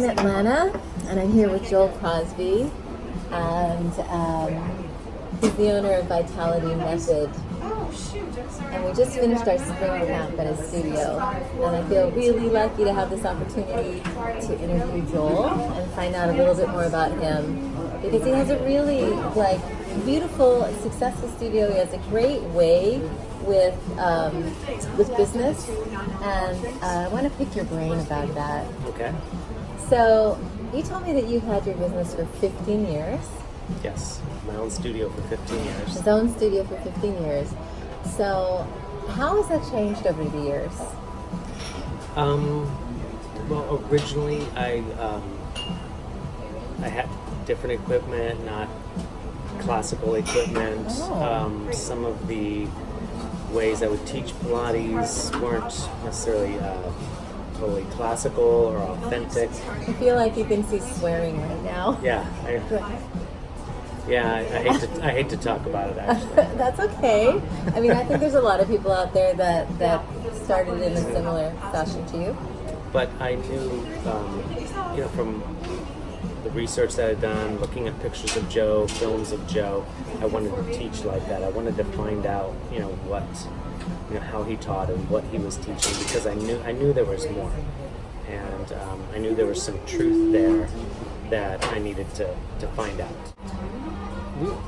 Atlanta, and I'm here with Joel Crosby, and he's the owner of Vitality Method. And we just finished our spring camp at his studio, and I feel really lucky to have this opportunity to interview Joel and find out a little bit more about him, because he has a really beautiful, successful studio. He has a great way with business, and I want to pick your brain about that. Okay. So you told me that you've had your business for 15 years. Yes, my own studio for 15 years. His own studio for 15 years. So how has that changed over the years? Well, originally I had different equipment, not classical equipment. Oh. Some of the ways I would teach Pilates weren't necessarily totally classical or authentic. I feel like you can see swearing right now. Yeah, I hate to talk about it actually. That's okay. I mean, I think there's a lot of people out there that started in a similar fashion to you. But I knew, from the research that I'd done, looking at pictures of Joe, films of Joe, I wanted to teach like that. I wanted to find out, how he taught and what he was teaching, because I knew there was more, and I knew there was some truth there that I needed to find out.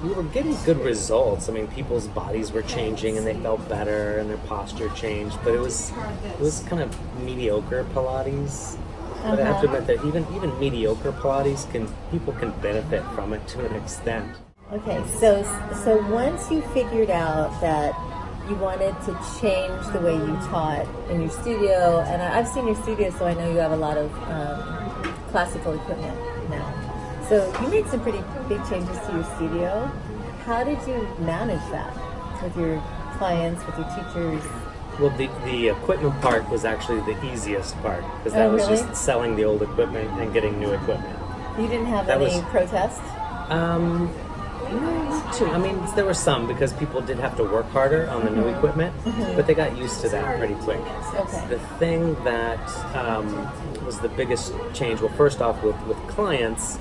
We were getting good results. I mean, people's bodies were changing and they felt better and their posture changed, but it was kind of mediocre Pilates. But I have to admit that even mediocre Pilates people can benefit from it to an extent. Okay, so once you figured out that you wanted to change the way you taught in your studio, and I've seen your studio, so I know you have a lot of classical equipment now. So you made some pretty big changes to your studio. How did you manage that with your clients, with your teachers? Well, the equipment part was actually the easiest part, because that was really? just selling the old equipment and getting new equipment. You didn't have That any was- protest? Not too. I mean, there were some, because people did have to work harder on the new equipment, but they got used to that pretty quick. Okay. The thing that was the biggest change, well, first off with clients,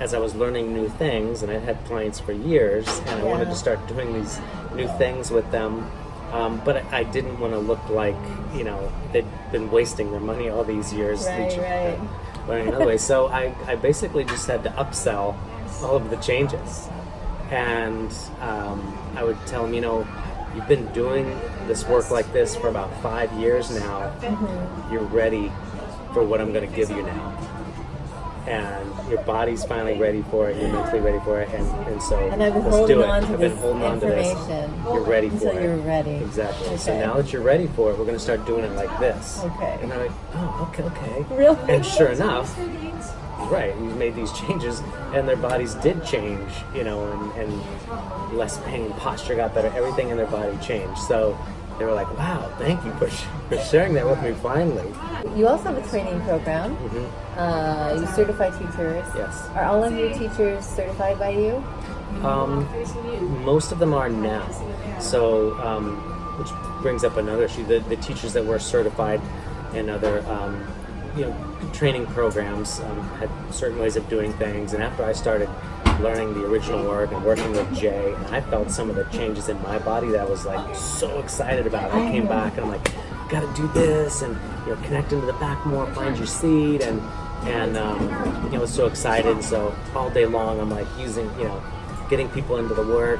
as I was learning new things, and I had clients for years, and I wanted to start doing these new things with them, but I didn't want to look like, they'd been wasting their money all these years Right. learning another way. So I basically just had to upsell all of the changes. And I would tell them, you've been doing this work like this for about 5 years now. Mm-hmm. You're ready for what I'm going to give you now. And your body's finally ready for it, you're mentally ready for it, and so And I've been let's holding do it. on to I've been this holding on to this. information You're ready for until it. you're ready. Exactly. Okay. So now that you're ready for it, we're going to start doing it like this. Okay. And they're like, oh, okay. Really? And sure enough, right, we made these changes, and their bodies did change, and less pain, posture got better, everything in their body changed. So they were like, wow, thank you for sharing that with me finally. You also have a training program. Mm-hmm. You certify teachers. Yes. Are all of your teachers certified by you? Most of them are now. So, which brings up another issue. The teachers that were certified in other, training programs had certain ways of doing things. And after I started learning the original work and working with Jay, and I felt some of the changes in my body that I was so excited about. I came back and I'm like, got to do this, and connect into the back more, find your seat, and I was so excited. And so all day long I'm using, getting people into the work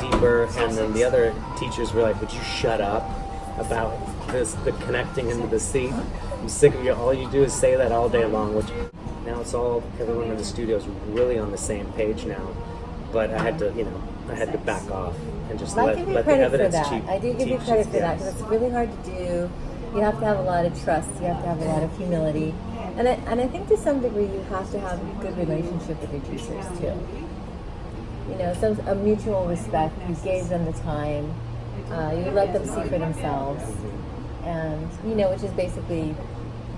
deeper. And then the other teachers were like, would you shut up about the connecting into the seat? I'm sick of you. All you do is say that all day long, which now everyone in the studio is really on the same page now. But I had to back off and just let the evidence teach. I do give you credit for that, because it's really hard to do. You have to have a lot of trust. You have to have a lot of humility. And I think to some degree you have to have a good relationship with your teachers too. A mutual respect. You gave them the time. You let them see for themselves. And, which is basically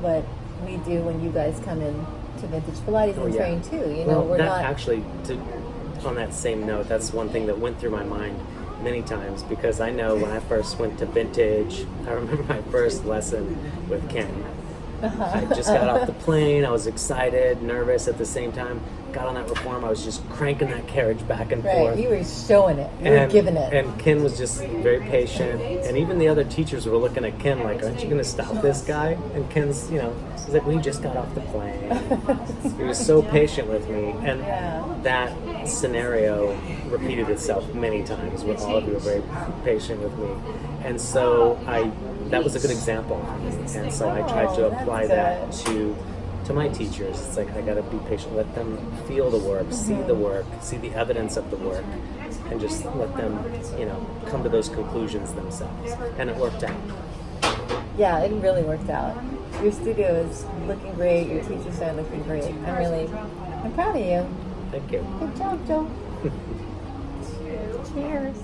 what we do when you guys come in to Vintage Pilates and train too. We're not... Actually, on that same note, that's one thing that went through my mind many times, because I know when I first went to Vintage, I remember my first lesson with Ken, I just got off the plane. I was excited, nervous at the same time. Got on that reform. I was just cranking that carriage back and forth. Right, you were showing it. You were giving it. And Ken was just very patient. And even the other teachers were looking at Ken like, aren't you going to stop this guy? And Ken's, he's like, we just got off the plane. He was so patient with me. And that scenario repeated itself many times where all of you were very patient with me. And so that was a good example. And so I tried to apply that to my teachers. It's like, I got to be patient, let them feel the work, see the work, see the evidence of the work, and just let them, come to those conclusions themselves. And it worked out. Yeah, it really worked out. Your studio is looking great. Your teachers are looking great. I'm proud of you. Thank you. Good job, Joe. Cheers.